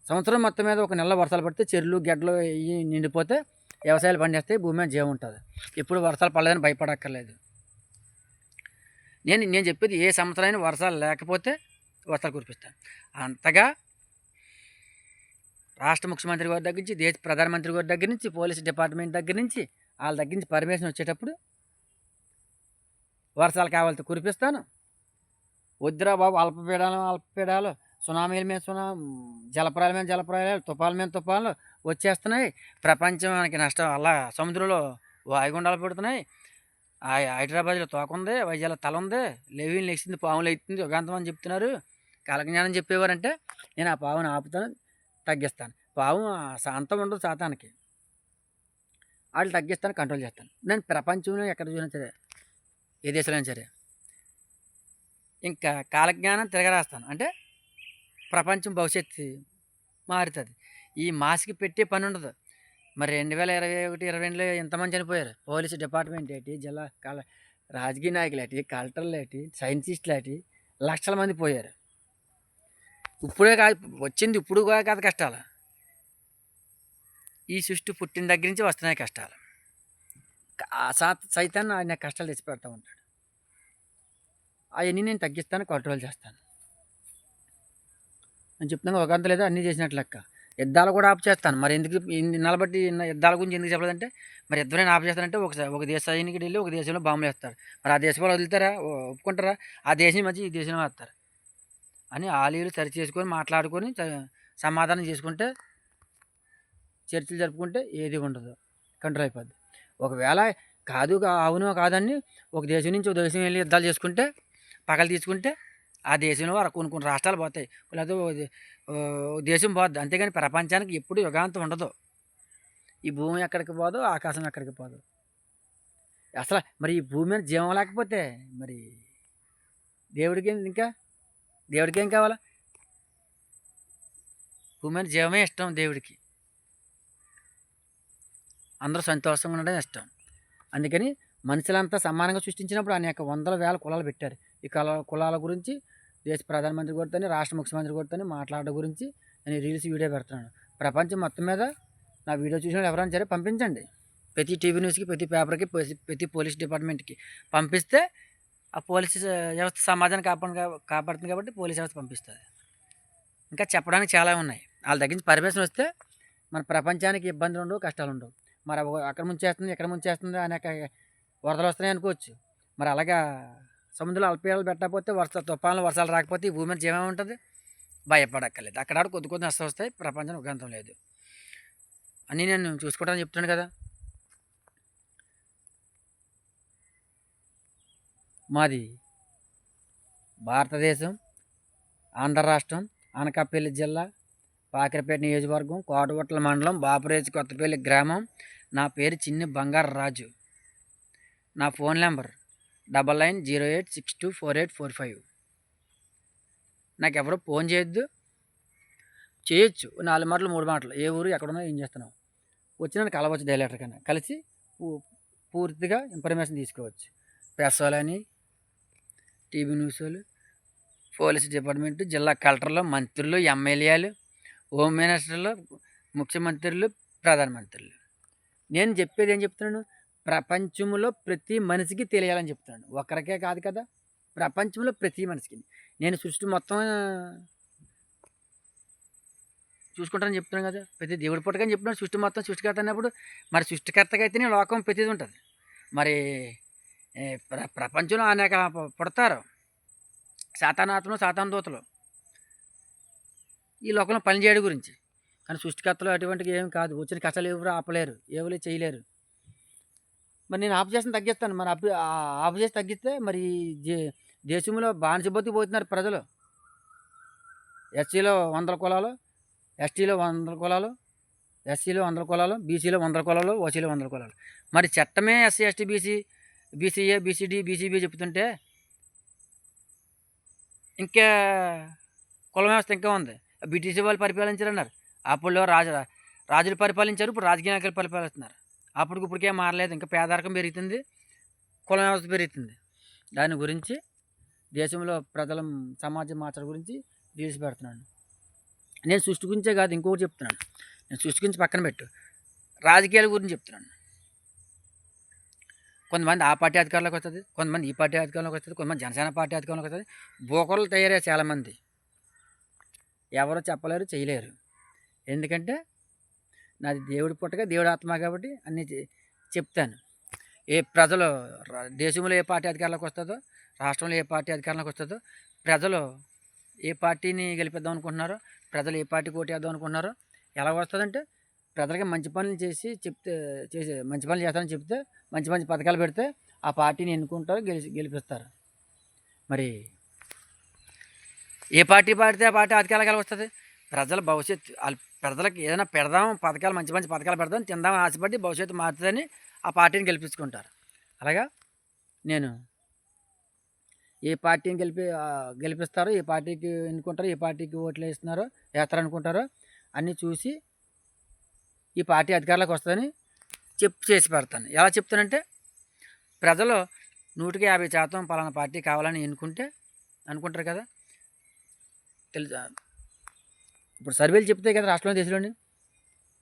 సంవత్సరం మొత్తం మీద ఒక నెల వర్షాలు పడితే చెరువులు గెడ్డలు ఇవి నిండిపోతే వ్యవసాయాలు పండిస్తాయి, భూమి మీద జీవం ఉంటుంది. ఎప్పుడు వర్షాలు పడలేదని భయపడక్కర్లేదు. నేను చెప్పేది ఏ సంవత్సరమైన వర్షాలు లేకపోతే వర్షాలు కురిపిస్తాను. అంతగా రాష్ట్ర ముఖ్యమంత్రి గారి దగ్గర నుంచి, దేశ ప్రధానమంత్రి గారి దగ్గర నుంచి, పోలీస్ డిపార్ట్మెంట్ దగ్గర నుంచి, వాళ్ళ దగ్గర నుంచి పర్మిషన్ వచ్చేటప్పుడు వర్షాలు కావాలితే కురిపిస్తాను. వద్దురా బాబు అల్పపీడాలు, సునామీల మీద జలప్రాయాల మీద జలప్రాయాలు, తుఫాల మీద తుఫాన్లు వచ్చేస్తున్నాయి. ప్రపంచానికి నష్టం. అలా సముద్రంలో వాయుగుండాలు పెడుతున్నాయి. హైదరాబాద్లో తోక ఉంది, వైజాగ్లో తల ఉంది, లెవీలు ఎక్కింది, పాములు ఎక్కింది, యుగాంతం అని చెప్తున్నారు. కాలజ్ఞానం చెప్పేవారంటే నేను ఆ పావును ఆపుతాను, తగ్గిస్తాను. పాము అంతం ఉండదు సాతానికి. వాళ్ళు తగ్గిస్తాను, కంట్రోల్ చేస్తాను. నేను ప్రపంచంలో ఎక్కడ చూసినా సరే, ఏ దేశంలో అయినా సరే, ఇంకా కాలజ్ఞానం తిరగరాస్తాను. అంటే ప్రపంచం భవిష్యత్తు మారుతుంది. ఈ మాస్క్ పెట్టే పని ఉండదు. మరి 2021, 22లో ఎంతమంది చనిపోయారు? పోలీసు డిపార్ట్మెంట్ ఏంటి, జిల్లా రాజకీయ నాయకులు ఏంటి, కలెక్టర్లు ఏంటి, సైంటిస్టులు ఏంటి, లక్షల మంది పోయారు. ఇప్పుడే కాదు వచ్చింది, ఇప్పుడు కూడా కాదు కష్టాలు. ఈ సృష్టి పుట్టిన దగ్గర నుంచి వస్తున్నాయి కష్టాలు. సైతాన్ని ఆయన కష్టాలు తెచ్చి పెడతా ఉంటాడు. అవన్నీ నేను తగ్గిస్తాను, కంట్రోల్ చేస్తాను అని చెప్తున్నాను. ఒక అంత లేదా అన్నీ చేసినట్లు లెక్క. యుద్ధాలు కూడా ఆపు చేస్తాను. మరి ఎందుకు నిలబట్టి యుద్ధాల గురించి ఎందుకు చెప్పలేదంటే, మరి యుద్ధమైనా ఆపు చేస్తానంటే ఒక దేశ సైనికుడు వెళ్ళి ఒక దేశంలో బాంబులు వేస్తారు. మరి ఆ దేశం వాళ్ళు వదులుతారా, ఒప్పుకుంటారా? ఆ దేశం మంచి ఈ దేశంలో వేస్తారు అని ఆలీలు సరి చేసుకొని మాట్లాడుకొని సమాధానం చేసుకుంటే, చర్చలు జరుపుకుంటే ఏది ఉండదు, కంట్రోల్ అయిపోద్ది. ఒకవేళ అవును కాదని ఒక దేశం నుంచి ఒక దేశం వెళ్ళి యుద్ధాలు చేసుకుంటే, పగలు తీసుకుంటే ఆ దేశంలో కొన్ని రాష్ట్రాలు పోతాయి, లేకపోతే దేశం పోద్ది. అంతేగాని ప్రపంచానికి ఎప్పుడు యుగాంతం ఉండదు. ఈ భూమి ఎక్కడికి పోదు, ఆకాశం ఎక్కడికి పోదు. అసలు మరి ఈ భూమి మీద జీవం లేకపోతే మరి దేవుడికి ఏం కావాలా? భూమి మీద జీవమే ఇష్టం దేవుడికి. అందరూ సంతోషంగా ఉండడం ఇష్టం. అందుకని మనుషులంతా సమానంగా సృష్టించినప్పుడు అనేక వందల వేల కులాలు పెట్టారు. ఈ కులాల గురించి దేశ ప్రధానమంత్రి కొడుతని, రాష్ట్ర ముఖ్యమంత్రి కొడుతని మాట్లాడడం గురించి నేను రీల్స్ వీడియో పెడుతున్నాను. ప్రపంచం మొత్తం మీద నా వీడియో చూసిన ఎవరైనా సరే పంపించండి. ప్రతి టీవీ న్యూస్కి, ప్రతి పేపర్కి, ప్రతి పోలీస్ డిపార్ట్మెంట్కి పంపిస్తే ఆ పోలీస్ వ్యవస్థ సమాజాన్ని కాపాడుతుంది కాబట్టి పోలీస్ వ్యవస్థ పంపిస్తుంది. ఇంకా చెప్పడానికి చాలా ఉన్నాయి. వాళ్ళ దగ్గర నుంచి పర్మిషన్ వస్తే మన ప్రపంచానికి ఇబ్బందులు ఉండవు, కష్టాలు ఉండవు. మరి అక్కడ ముంచేస్తుంది, ఎక్కడ ముంచేస్తుంది అనేక వరదలు వస్తున్నాయి అనుకోవచ్చు. మరి అలాగా సముద్రంలో అల్పీడలు పెట్టకపోతే తుఫాన్లు వర్షాలు రాకపోతే ఈ భూమి మీద జీవం ఉంటుంది? భయపడక్కర్లేదు. అక్కడ కొద్ది నష్టం వస్తాయి. ప్రపంచం ఉగంతం లేదు అని నేను చూసుకోవడానికి చెప్తున్నాను కదా. మాది భారతదేశం, ఆంధ్ర రాష్ట్రం, అనకాపల్లి జిల్లా, పాకిరపేట నియోజకవర్గం, కోటగుట్టల మండలం, బాపురేజు కొత్తపల్లి గ్రామం. నా పేరు చిన్ని బంగారు రాజు. నా ఫోన్ నెంబర్ 9908624845. నాకు ఎవరు ఫోన్ చేయొచ్చు, 4 మాటలు 3 మాటలు, ఏ ఊరు ఎక్కడున్నా ఏం చేస్తున్నావు వచ్చి నన్ను కలవచ్చు. డైలెక్టర్ కన్నా కలిసి పూర్తిగా ఇన్ఫర్మేషన్ తీసుకోవచ్చు. ప్రెస్ వాళ్ళని, టీవీ న్యూస్ వాళ్ళు, పోలీస్ డిపార్ట్మెంటు, జిల్లా కలెక్టర్లు, మంత్రులు, ఎమ్మెల్యేలు, హోమ్ మినిస్టర్లు, ముఖ్యమంత్రులు, ప్రధానమంత్రులు. నేను చెప్పేది ఏం చెప్తున్నాను? ప్రపంచంలో ప్రతి మనిషికి తెలియాలని చెప్తున్నాను. ఒక్కరికే కాదు కదా, ప్రపంచంలో ప్రతి మనిషికి. నేను సృష్టి మొత్తం చూసుకుంటానని చెప్తున్నాను కదా. ప్రతి దేవుడి పుట్టకని చెప్తున్నాను. సృష్టి మొత్తం సృష్టికర్త అన్నప్పుడు మరి సృష్టికర్తగా అయితేనే లోకం ప్రతిది ఉంటుంది. మరి ప్రపంచంలో అనేక పుడతారు, సాతానాత్మలు, సాతాన దూతలు ఈ లోకంలో పనిచేయడం గురించి. కానీ సృష్టికర్తలు అటువంటివి ఏమి కాదు. వచ్చిన కష్టాలు ఎవరు ఆపలేరు, ఎవరు చేయలేరు. మరి నేను ఆఫ్ చేసిన తగ్గిస్తాను. మరి ఆఫ్ చేసి తగ్గిస్తే మరి దేశంలో బానిసబొత్తి పోతున్నారు ప్రజలు. ఎస్సీలో 100 కులాలు, ఎస్టీలో 100 కులాలు, ఎస్సీలో 100 కులాలు, బీసీలో 100 కులాలు, ఓసీలో 100 కులాలు. మరి చట్టమే SC, ST, BCA, BCD, BCB చెప్తుంటే ఇంకా కుల వ్యవస్థ ఇంకా ఉంది. బ్రిటిష్ వాళ్ళు పరిపాలించారన్నారు. అప్పుడు రాజులు పరిపాలించారు, ఇప్పుడు రాజకీయ నాయకులు పరిపాలిస్తున్నారు. ఇప్పటికేం మారలేదు. ఇంకా పేదరికం పెరుగుతుంది, కుల వ్యవస్థ పెరుగుతుంది. దాని గురించి దేశంలో ప్రజల సమాజం మార్చడం గురించి రీల్స్ పెడుతున్నాను. నేను సృష్టి గురించే కాదు, ఇంకొకటి చెప్తున్నాను. నేను సృష్టి గురించి పక్కన పెట్టు, రాజకీయాల గురించి చెప్తున్నాను. కొంతమంది ఆ పార్టీ అధికారంలోకి వస్తుంది, కొంతమంది ఈ పార్టీ అధికారంలోకి వస్తుంది, కొంతమంది జనసేన పార్టీ అధికారంలోకి వస్తుంది. బోకర్లు తయారయ్యారు చాలామంది. ఎవరు చెప్పలేరు, చేయలేరు. ఎందుకంటే నాది దేవుడి పుట్టగా, దేవుడి ఆత్మ కాబట్టి అన్నీ చెప్తాను. ప్రజలు దేశంలో ఏ పార్టీ అధికారంలోకి వస్తుందో, రాష్ట్రంలో ఏ పార్టీ అధికారంలోకి వస్తుందో, ప్రజలు ఏ పార్టీని గెలిపిద్దాం అనుకుంటున్నారో, ప్రజలు ఏ పార్టీకి ఓటేద్దాం అనుకుంటున్నారో, ఎలా వస్తుందంటే ప్రజలకి మంచి పనులు మంచి పనులు చేస్తారని చెప్తే, మంచి మంచి పథకాలు పెడితే ఆ పార్టీని ఎన్నుకుంటారు, గెలిపిస్తారు. మరి ఏ పార్టీ పాడితే ఆ పార్టీ అధికారంలోకి వస్తుంది? ప్రజల భవిష్యత్తు ప్రజలకు ఏదైనా పెడదాం, పథకాలు మంచి మంచి పథకాలు పెడదాం, తిందామని ఆశపడి భవిష్యత్తు మారుతుందని ఆ పార్టీని గెలిపించుకుంటారు. అలాగా నేను ఏ పార్టీని గెలిపిస్తారో, ఏ పార్టీకి ఎన్నుకుంటారో, ఏ పార్టీకి ఓట్లు వేస్తారనుకుంటారో అన్నీ చూసి ఈ పార్టీ అధికారంలోకి వస్తుందని చేసి పెడతాను. ఎలా చెప్తానంటే, ప్రజలు 100% పలానా పార్టీ కావాలని అనుకుంటారు కదా. తెలుసా, ఇప్పుడు సర్వేలు చెప్తాయి కదా రాష్ట్రంలో, దేశంలోని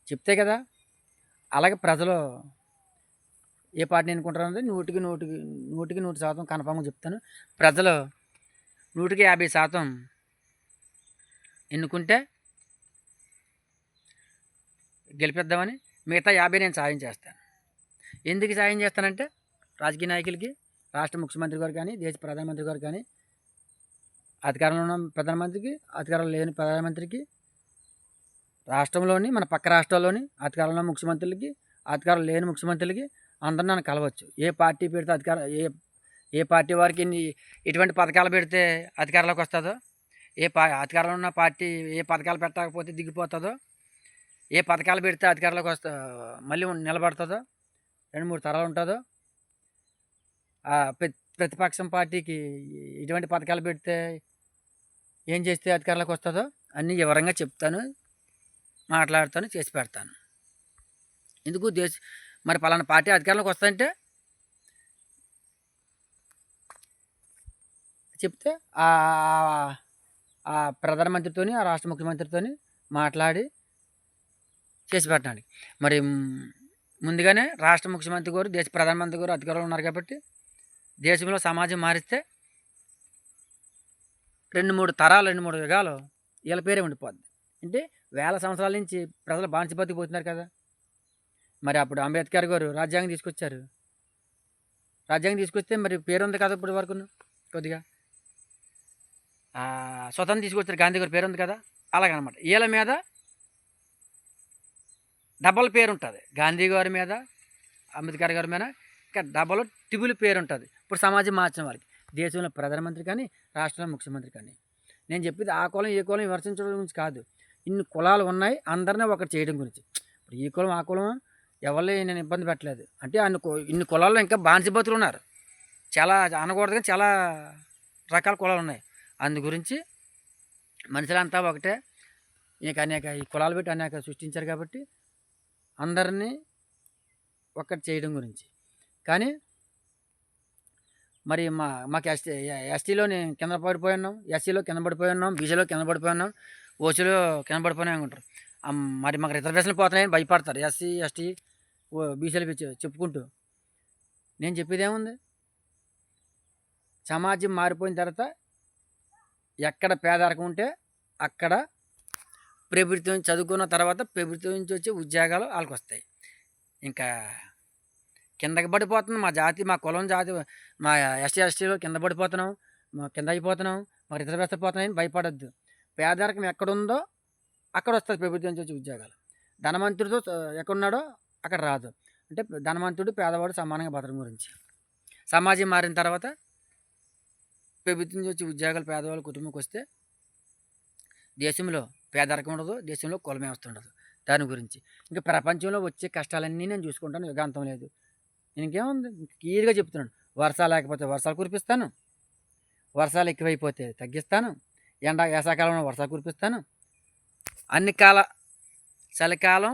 చెప్తాయి కదా. అలాగే ప్రజలు ఏ పార్టీని ఎన్నుకుంటారు అంటే 100% కన్ఫామ్గా చెప్తాను. ప్రజలు 150% ఎన్నుకుంటే గెలిపిద్దామని, మిగతా 50 నేను సాయం చేస్తాను. ఎందుకు సాయం చేస్తానంటే, రాజకీయ నాయకులకి, రాష్ట్ర ముఖ్యమంత్రి గారు కానీ, దేశ ప్రధానమంత్రి గారు కానీ, అధికారంలో ఉన్న ప్రధానమంత్రికి, అధికారంలో లేని ప్రధానమంత్రికి, రాష్ట్రంలోని మన పక్క రాష్ట్రాల్లోని అధికారంలో ముఖ్యమంత్రులకి, అధికారం లేని ముఖ్యమంత్రులకి అందరూ నన్ను కలవచ్చు. ఏ పార్టీ పెడితే ఏ పార్టీ వారికి ఎటువంటి పథకాలు పెడితే అధికారంలోకి వస్తుందో, అధికారంలో ఉన్న పార్టీ ఏ పథకాలు పెట్టకపోతే దిగిపోతుందో, ఏ పథకాలు పెడితే అధికారంలోకి మళ్ళీ నిలబడుతుందో, 2-3 తరాలు ఉంటుందో, ప్రతిపక్షం పార్టీకి ఎటువంటి పథకాలు పెడితే ఏం చేస్తే అధికారంలోకి వస్తుందో అన్నీ వివరంగా చెప్తాను, మాట్లాడతాను, చేసి పెడతాను. ఎందుకు మరి పలానా పార్టీ అధికారంలోకి వస్తుందంటే చెప్తే ఆ ప్రధానమంత్రితోని, ఆ రాష్ట్ర ముఖ్యమంత్రితోని మాట్లాడి చేసి పెట్టడానికి. మరి ముందుగానే రాష్ట్ర ముఖ్యమంత్రి గారు, దేశ ప్రధానమంత్రి గారు అధికారంలో ఉన్నారు కాబట్టి, దేశంలో సమాజం మారిస్తే 2-3 తరాలు, 2-3 యుగాలు వీళ్ళ పేరే ఉండిపోద్ది. అంటే వేల సంవత్సరాల నుంచి ప్రజలు బానిస బతికిపోతున్నారు కదా. మరి అప్పుడు అంబేద్కర్ గారు రాజ్యాంగం తీసుకొచ్చారు. రాజ్యాంగం తీసుకొస్తే మరి పేరుంది కదా ఇప్పుడు వరకు కొద్దిగా. స్వతంత్రం తీసుకొచ్చారు, గాంధీ గారు పేరుంది కదా. అలాగనమాట వీళ్ళ మీద డబల్ పేరు ఉంటుంది. గాంధీ గారి మీద, అంబేద్కర్ గారి మీద ఇంకా డబల్ ట్రిబుల్ పేరు ఉంటుంది. ఇప్పుడు సమాజం మార్చిన వాళ్ళకి, దేశంలో ప్రధానమంత్రి కానీ, రాష్ట్రంలో ముఖ్యమంత్రి కానీ. నేను చెప్పేది ఆ కులం ఏ కులం విమర్శించడం గురించి కాదు. ఇన్ని కులాలు ఉన్నాయి, అందరినీ ఒకటి చేయడం గురించి. ఇప్పుడు ఈ కులం ఆ కులం ఎవరిని నేను ఇబ్బంది పెట్టలేదు. అంటే ఇన్ని కులాల్లో ఇంకా బానిస బతులు ఉన్నారు. చాలా అనకూడదు కానీ చాలా రకాల కులాలు ఉన్నాయి. అందు గురించి మనుషులంతా ఒకటే. అనేక ఈ కులాలు పెట్టి అనేక సృష్టించారు కాబట్టి అందరినీ ఒక్కటి చేయడం గురించి. కానీ మరి మాకు ఎస్టీలో కింద పడిపోయి ఉన్నాం, ఎస్సీలో కింద పడిపోయి ఉన్నాం, బీసీలో కింద పడిపోయి ఉన్నాం, ఓసీలో కింద పడిపోయినా అనుకుంటారు. మరి మాకు రిజర్వేషన్లు పోతున్నాయని భయపడతారు ఎస్సీ, ఎస్టీ, బీసీలు చెప్పుకుంటూ. నేను చెప్పేది ఏముంది, సమాజం మారిపోయిన తర్వాత ఎక్కడ పేదరికం ఉంటే అక్కడ ప్రభుత్వం చదువుకున్న తర్వాత ప్రభుత్వం నుంచి వచ్చే ఉద్యోగాలు వాళ్ళకి వస్తాయి. ఇంకా కిందకి పడిపోతుంది మా జాతి, మా కులం జాతి, మా ఎస్టీ ఎస్టీలో కింద పడిపోతున్నాం, కింద అయిపోతున్నాం, మా రిజర్వేషన్ పోతున్నాయని భయపడద్దు. పేదరికం ఎక్కడుందో అక్కడ వస్తుంది ప్రభుత్వం నుంచి వచ్చే ఉద్యోగాలు. ధనవంతుడితో ఎక్కడున్నాడో అక్కడ రాదు. అంటే ధనవంతుడు పేదవాడు సమానంగా బతకడం గురించి. సమాజం మారిన తర్వాత ప్రభుత్వం నుంచి వచ్చే ఉద్యోగాలు పేదవాళ్ళ కుటుంబంకి వస్తే దేశంలో పేదరికం ఉండదు, దేశంలో కుల వ్యవస్థ ఉండదు. దాని గురించి ఇంకా ప్రపంచంలో వచ్చే కష్టాలన్నీ నేను చూసుకుంటాను, యుగాంతం లేదు. ఇంకేముంది, క్లియర్గా చెప్తున్నాను. వర్షాలు లేకపోతే వర్షాలు కురిపిస్తాను, వర్షాలు ఎక్కువైపోతే తగ్గిస్తాను, వేసవకాలంలో వర్షాలు కురిపిస్తాను. అన్ని చలికాలం,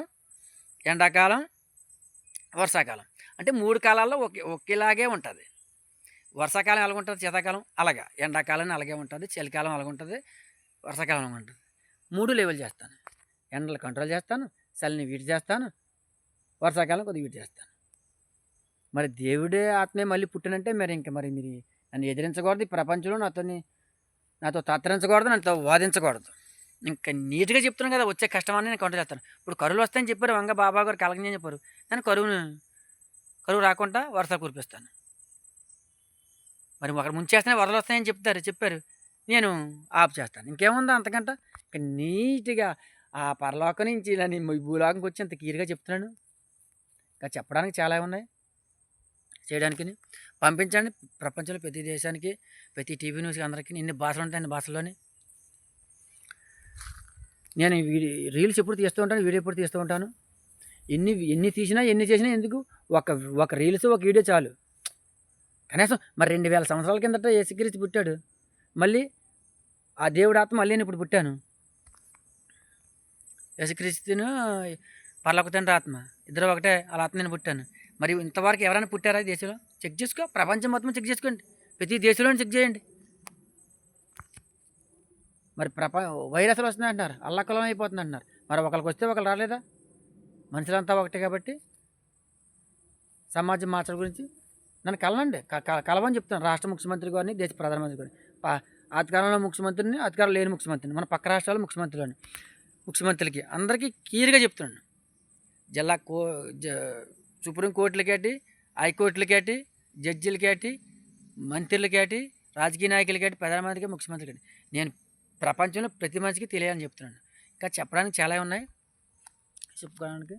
ఎండాకాలం, వర్షాకాలం అంటే 3 కాలాల్లో ఒకేలాగే ఉంటుంది. వర్షాకాలం అలాగ ఉంటుంది, శీతాకాలం అలాగా, ఎండాకాలం అలాగే ఉంటుంది, చలికాలం అలాగ ఉంటుంది, వర్షాకాలం అలాగ ఉంటుంది. 3 లెవెల్ చేస్తాను. ఎండలు కంట్రోల్ చేస్తాను, చలిని వీటి చేస్తాను, వర్షాకాలం కొద్దిగా వీటి చేస్తాను. మరి దేవుడే ఆత్మే మళ్ళీ పుట్టినంటే మరి మీరు నన్ను ఎదిరించకూడదు, ఈ ప్రపంచంలో నాతో తత్తరించకూడదు, నాతో వాదించకూడదు. ఇంకా నీట్గా చెప్తున్నాను కదా, వచ్చే కష్టమని నేను కంట్రోల్ చేస్తాను. ఇప్పుడు కరువులు వస్తాయని చెప్పారు, వంగ బాబా గారు కలగని చెప్పారు. దాన్ని కరువు రాకుండా వర్షాలు కురిపిస్తాను. మరి అక్కడ ముంచేస్తేనే వరదలు వస్తాయని చెప్పారు, నేను ఆఫ్ చేస్తాను. ఇంకేముందో అంతకంటే. ఇంకా నీట్గా ఆ పరలోకం నుంచి ఇలా నేను భూలోకంకి వచ్చి అంత క్లియర్గా చెప్తున్నాను. ఇంకా చెప్పడానికి చాలా ఉన్నాయి, చేయడానికి. పంపించండి ప్రపంచంలో ప్రతి దేశానికి, ప్రతి టీవీ న్యూస్కి, అందరికీ. ఇన్ని భాషలు ఉంటాయి, అన్ని భాషల్లోని. నేను రీల్స్ ఎప్పుడు తీస్తూ ఉంటాను, వీడియో ఎప్పుడు తీస్తూ ఉంటాను. ఎన్ని తీసినా ఎన్ని చేసినా ఎందుకు, ఒక ఒక రీల్స్ ఒక వీడియో చాలు. కనీసం మరి 2000 సంవత్సరాల కిందట యేసుక్రీస్తు పుట్టాడు. మళ్ళీ ఆ దేవుడి ఆత్మ మళ్ళీ నేను ఇప్పుడు పుట్టాను. యేసుక్రీస్తును పరలోక తండ్రి ఆత్మ ఇద్దరు ఒకటే, వాళ్ళ ఆత్మ నేను పుట్టాను. మరి ఇంతవరకు ఎవరైనా పుట్టారా ఈ దేశంలో? చెక్ చేసుకో, ప్రపంచం మొత్తం చెక్ చేసుకోండి, ప్రతి దేశంలో చెక్ చేయండి. మరి వైరస్లు వస్తున్నాయి అంటున్నారు, అల్లకలం అయిపోతుంది అంటున్నారు. మరి ఒకరికి వస్తే ఒకరు రాలేదా? మనుషులంతా ఒకటే కాబట్టి సమాజం మార్చడం గురించి నన్ను కలవండి, కలవని చెప్తాను. రాష్ట్ర ముఖ్యమంత్రి గారిని, దేశ ప్రధానమంత్రి గారిని, అధికారంలో ముఖ్యమంత్రిని, అధికారం లేని ముఖ్యమంత్రిని, మన పక్క రాష్ట్రాల ముఖ్యమంత్రులకి అందరికీ క్లియర్గా చెప్తున్నాను. జిల్లా సుప్రీంకోర్టులకేటి, హైకోర్టులకేటి, జడ్జిలకేటి, మంత్రులకేటి, రాజకీయ నాయకులకేటి, ప్రధానమంత్రికి, ముఖ్యమంత్రికి నేను ప్రపంచంలో ప్రతి మనిషికి తెలియాలని చెప్తున్నాను. ఇంకా చెప్పడానికి చాలా ఉన్నాయి. చెప్పుకోవడానికి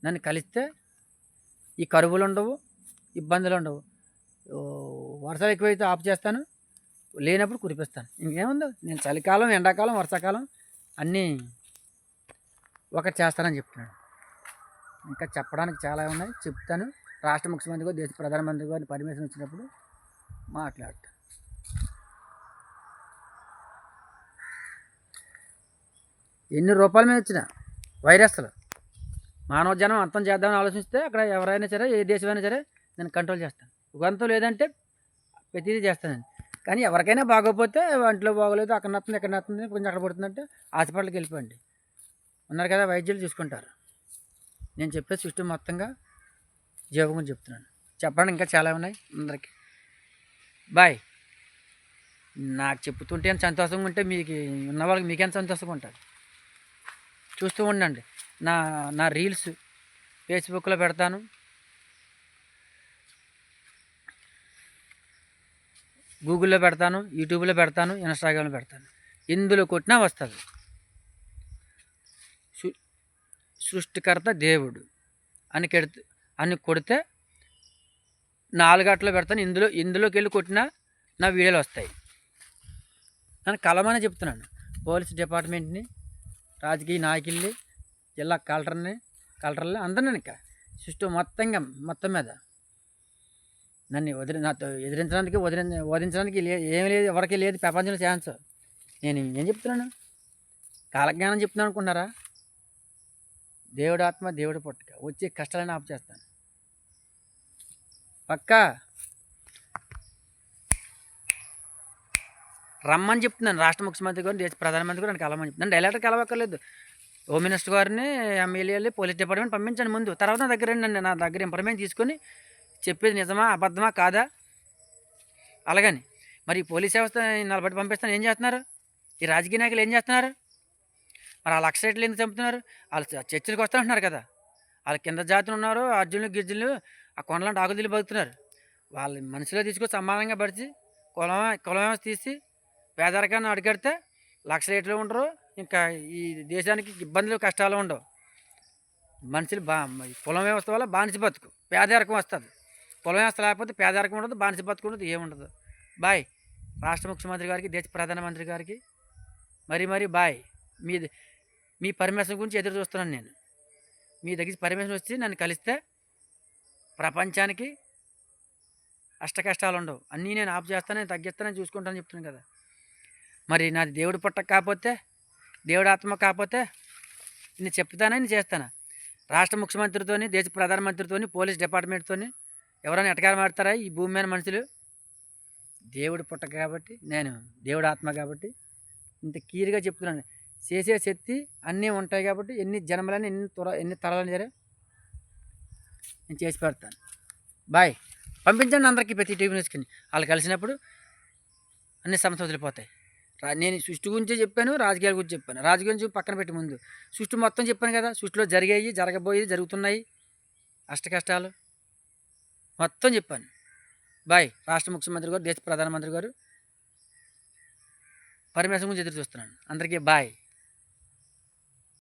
నన్ను కలిస్తే ఈ కరువులు ఉండవు, ఇబ్బందులు ఉండవు. వర్షాలు ఎక్కువైతే ఆపు చేస్తాను, లేనప్పుడు కురిపిస్తాను. ఇంకేముందో, నేను చలికాలం, ఎండాకాలం, వర్షాకాలం అన్నీ ఒకటి చేస్తానని చెప్తున్నాను. ఇంకా చెప్పడానికి చాలా ఉన్నాయి, చెప్తాను. రాష్ట్ర ముఖ్యమంత్రి గారు, దేశ ప్రధానమంత్రి గారిని పర్మిషన్ ఇచ్చినప్పుడు మాట్లాడతాను. ఎన్ని రూపాయల మీద వచ్చిన వైరస్లు మానవ జనం అంతం చేద్దామని ఆలోచిస్తే అక్కడ ఎవరైనా సరే, ఏ దేశమైనా సరే నేను కంట్రోల్ చేస్తాను. ఉగంతం లేదంటే ప్రతిదీ చేస్తానండి. కానీ ఎవరికైనా బాగోకపోతే ఒంట్లో బాగోలేదు, అక్కడ నత్తుంది, ఇక్కడ నత్తుంది, కొంచెం అక్కడ పడుతుందంటే హాస్పిటల్కి వెళ్ళిపోండి, ఉన్నారు కదా వైద్యులు చూసుకుంటారు. నేను చెప్పే సిస్టమ్ మొత్తంగా జీవకం చెప్తున్నాను. చెప్పడానికి ఇంకా చాలా ఉన్నాయి అందరికీ. బాయ్. నాకు చెప్తుంటే ఎంత సంతోషంగా ఉంటే మీకు ఉన్న వాళ్ళకి మీకెంత సంతోషంగా ఉంటుంది. చూస్తూ ఉండండి. నా రీల్స్ ఫేస్బుక్లో పెడతాను, గూగుల్లో పెడతాను, యూట్యూబ్లో పెడతాను, ఇన్స్టాగ్రామ్లో పెడతాను. ఇందులో కొట్టినా వస్తుంది. సృష్టికర్త దేవుడు అని కొడితే 4 గంటల్లో పెడతాను. ఇందులోకి వెళ్ళి కొట్టినా నా వీడియోలు వస్తాయి. నన్ను కలమని చెప్తున్నాను. పోలీస్ డిపార్ట్మెంట్ని, రాజకీయ నాయకుల్ని, జిల్లా కలెక్టర్ని అందరినీ ఇంకా సిస్టమ్ మొత్తం మీద నన్ను నాతో ఎదిరించడానికి ఓదించడానికి ఏమీ లేదు, ఎవరికి లేదు ప్రపంచంలో ఛాన్స్. నేను ఏం చెప్తున్నాను, కాలజ్ఞానం చెప్తున్నాను అనుకున్నారా? దేవుడు ఆత్మ, దేవుడు పుట్టక వచ్చే కష్టాలను ఆపు చేస్తాను పక్కా. రమ్మని చెప్తున్నాను. రాష్ట్ర ముఖ్యమంత్రి గారిని, దేశ ప్రధానమంత్రి గారు నన్ను కలవమని చెప్తున్నాను. డైరెక్టర్ కలవక్కర్లేదు. హోమ్ మినిస్టర్ గారిని, ఎమ్మెల్యేలు, పోలీస్ డిపార్ట్మెంట్ పంపించండి ముందు. తర్వాత నా దగ్గర ఇన్ఫర్మేషన్ తీసుకొని చెప్పేది నిజమా అబద్ధమా కాదా అలాగని. మరి పోలీస్ వ్యవస్థ నిలబడి పంపిస్తాను ఏం చేస్తున్నారు? ఈ రాజకీయ నాయకులు ఏం చేస్తున్నారు? మరి ఆ లక్ష రేట్లు ఎందుకు చంపుతున్నారు? వాళ్ళు చర్చలకు వస్తారంటున్నారు కదా, వాళ్ళ కింద జాతులు ఉన్నారు, అర్జునులు గిర్జులు, ఆ కొండలాంటి ఆకుదిలు బతుకుతున్నారు. వాళ్ళ మనుషులో తీసుకొని సమానంగా పడిచి కులం తీసి పేదరికాన్ని అడిగడితే లక్ష రేట్లు ఉండరు. ఇంకా ఈ దేశానికి ఇబ్బందులు, కష్టాలు ఉండవు. మనుషులు కులం వ్యవస్థ వల్ల బానిస బతుకు, పేదరికం వస్తుంది. కులం వ్యవస్థ లేకపోతే పేదరికం ఉండదు, బానిస బతుకు ఉండదు, ఏముండదు. బాయ్. రాష్ట్ర ముఖ్యమంత్రి గారికి, దేశ ప్రధానమంత్రి గారికి మరి బాయ్. మీ పర్మిషన్ గురించి ఎదురు చూస్తున్నాను నేను. మీ దగ్గర పర్మిషన్ వచ్చి నన్ను కలిస్తే ప్రపంచానికి అష్ట కష్టాలు ఉండవు. అన్నీ నేను ఆపు చేస్తాను, తగ్గిస్తానని చూసుకుంటానని చెప్తున్నాను కదా. మరి నాది దేవుడు పుట్ట కాకపోతే, దేవుడు ఆత్మ కాకపోతే నేను చెప్తానని చేస్తాను. రాష్ట్ర ముఖ్యమంత్రితోని, దేశ ప్రధానమంత్రితోని, పోలీస్ డిపార్ట్మెంట్తోని ఎవరైనా ఎటకారం ఆడతారా ఈ భూమి మీద మనుషులు? దేవుడు పుట్ట కాబట్టి, నేను దేవుడు ఆత్మ కాబట్టి ఇంత క్లియర్గా చెప్తున్నాను. చేసే శక్తి అన్నీ ఉంటాయి కాబట్టి ఎన్ని జన్మలని, ఎన్ని తరాలని సరే నేను చేసి పెడతాను. బాయ్. పంపించండి అందరికీ, ప్రతి టీవీ న్యూస్కి. వాళ్ళు కలిసినప్పుడు అన్ని సమస్యలు వదిలిపోతాయి. నేను సృష్టి గురించే చెప్పాను, రాజకీయాల గురించి చెప్పాను. రాజకీయం గురించి పక్కన పెట్టి ముందు సృష్టి మొత్తం చెప్పాను కదా. సృష్టిలో జరిగాయి, జరగబోయేది, జరుగుతున్నాయి, అష్ట కష్టాలు మొత్తం చెప్పాను. బాయ్. రాష్ట్ర ముఖ్యమంత్రి గారు, దేశ ప్రధానమంత్రి గారు పర్మిషన్ గురించి ఎదురు చూస్తున్నాను. అందరికీ బాయ్.